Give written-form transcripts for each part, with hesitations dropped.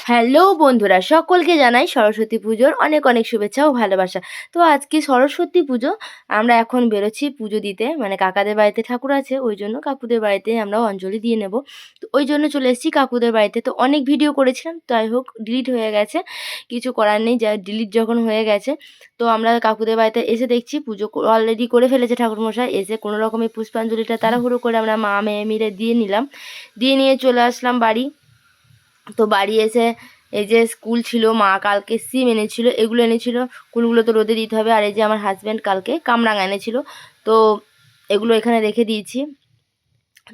Hello বন্ধুরা, সকলকে জানাই সরস্বতী পুজোর অনেক অনেক শুভেচ্ছা ও ভালোবাসা। তো আজকে সরস্বতী পুজো, আমরা এখন বেরোচ্ছি পুজো দিতে, মানে কাকাদের বাড়িতে ঠাকুর আছে, ওই জন্য কাকুদের বাড়িতে আমরা অঞ্জলি দিয়ে নেব। তো ওই জন্য চলে এসেছি কাকুদের বাড়িতে। তো অনেক ভিডিও করেছিলাম, তাই হোক ডিলিট হয়ে গেছে, কিছু করার নেই, যা ডিলিট যখন হয়ে গেছে। তো আমরা কাকুদের বাড়িতে এসে দেখছি পুজো অলরেডি করে ফেলেছে ঠাকুরমশাই। এসে কোনো রকমের পুষ্পাঞ্জলিটা তাড়াহুড়ো করে আমরা মা মেয়ে মিলে দিয়ে নিলাম, দিয়ে নিয়ে চলে আসলাম বাড়ি। তো বাড়ি এসে এই যে স্কুল ছিল, মা কালকে সিম এনেছিল, এগুলো এনেছিল, কুলগুলো তো রোদে দিতে হবে। আর এই যে আমার হাজব্যান্ড কালকে কামরাঙা এনেছিল, তো এগুলো এখানে রেখে দিয়েছি।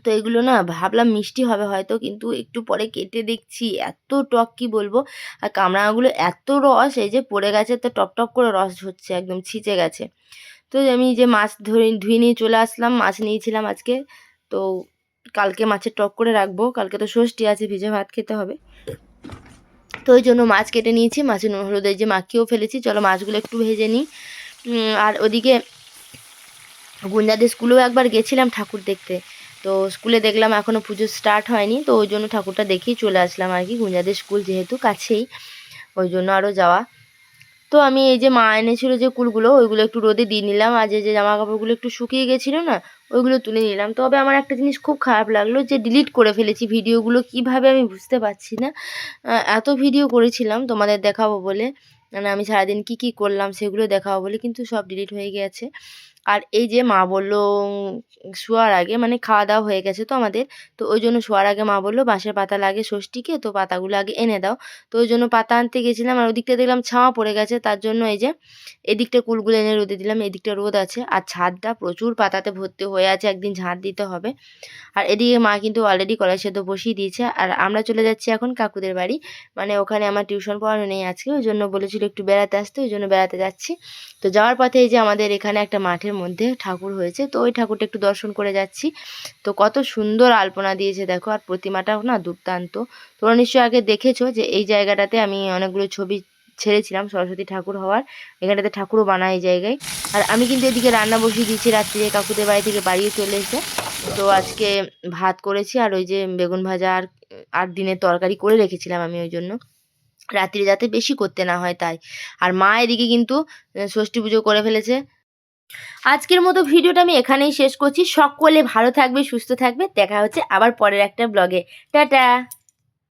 তো এগুলো না ভাবলাম মিষ্টি হবে হয়তো, কিন্তু একটু পরে কেটে দেখছি এত টক কি বলবো। আর কামরাঙাগুলো এত রস, এই যে পড়ে গেছে তো টপ টপ করে রস হচ্ছে, একদম ছিঁচে গেছে। তো আমি যে মাছ ধুয়ে নিয়ে চলে আসলাম, মাছ নিয়েছিলাম আজকে। তো কালকে মাছের টক করে রাখবো, কালকে তো ষষ্ঠী আছে, ভিজে ভাত খেতে হবে। তো ওই জন্য মাছ কেটে নিয়েছি, মাছের নুন হলুদ এই যে মাখিয়েও ফেলেছি। চলো মাছগুলো একটু ভেজে নিই। আর ওদিকে গুঞ্জাদের স্কুলেও একবার গেছিলাম ঠাকুর দেখতে। তো স্কুলে দেখলাম এখনও পুজো স্টার্ট হয়নি, তো ওই জন্য ঠাকুরটা দেখেই চলে আসলাম আর কি। গুঞ্জাদের স্কুল যেহেতু কাছেই, ওই জন্য আরও যাওয়া। তো আমি এই যে মা এনেছিল যে কুলগুলো, ওইগুলো একটু রোদে দিয়ে নিলাম। আর যে জামা কাপড়গুলো একটু শুকিয়ে গেছিলো না, ওইগুলো তুলে নিলাম। তবে আমার একটা জিনিস খুব খারাপ লাগলো, যে ডিলিট করে ফেলেছি ভিডিওগুলো, কিভাবে আমি বুঝতে পারছি না। এত ভিডিও করেছিলাম তোমাদের দেখাবো বলে, মানে আমি সারাদিন কি কি করলাম সেগুলো দেখাবো বলে, কিন্তু সব ডিলিট হয়ে গেছে। আর এই যে মা বললো শোয়ার আগে, মানে খাওয়া দাওয়া হয়ে গেছে তো আমাদের, তো ওই জন্য শোয়ার আগে মা বললো বাঁশের পাতা লাগে ষষ্ঠীকে, তো পাতাগুলো আগে এনে দাও। তো ওই জন্য পাতা আনতে গেছিলাম, আর ওদিকটা দেখলাম ছাওয়া পড়ে গেছে, তার জন্য এই যে এদিকটা কুলগুলো এনে রোদে দিলাম। এদিকটা রোদ আছে, আর ছাদটা প্রচুর পাতাতে ভর্তি হয়ে আছে, একদিন ঝাঁট দিতে হবে। আর এদিকে মা কিন্তু অলরেডি কলাই সেদ্ধ বসিয়ে দিয়েছে। আর আমরা চলে যাচ্ছি এখন কাকুদের বাড়ি, মানে ওখানে আমার টিউশন পড়ানো নেই আজকে, ওই জন্য বলেছিল একটু বেড়াতে আসতে, ওই জন্য বেড়াতে যাচ্ছি। তো যাওয়ার পথে এই যে আমাদের এখানে একটা মাঠের মধ্যে ঠাকুর হয়েছে, তো ওই ঠাকুরটা একটু দর্শন করে যাচ্ছি। তো কত সুন্দর আলপনা দিয়েছে দেখো, আর প্রতিমাটাও না দুর্দান্ত। তোমরা নিশ্চয়ই আগে দেখেছো যে এই জায়গাটাতে আমি অনেকগুলো ছবি ছেড়েছিলাম সরস্বতী ঠাকুর হওয়ার, এখানটাতে ঠাকুরও বানায় এই জায়গায়। আর আমি কিন্তু এদিকে রান্না বসিয়ে দিয়েছি রাত্রিরে, কাকুদের বাড়ি থেকে বাড়িয়ে চলে এসে। তো আজকে ভাত করেছি, আর ওই যে বেগুন ভাজা, আর আর দিনের তরকারি করে রেখেছিলাম আমি, ওই জন্য রাত্রিরে যাতে বেশি করতে না হয় তাই। আর মা এদিকে কিন্তু ষষ্ঠী পুজো করে ফেলেছে। আজকের মতো ভিডিওটা আমি এখানেই শেষ করছি। সকলে ভালো থাকবে, সুস্থ থাকবে, দেখা হচ্ছে আবার পরের একটা ব্লগে। টাটা।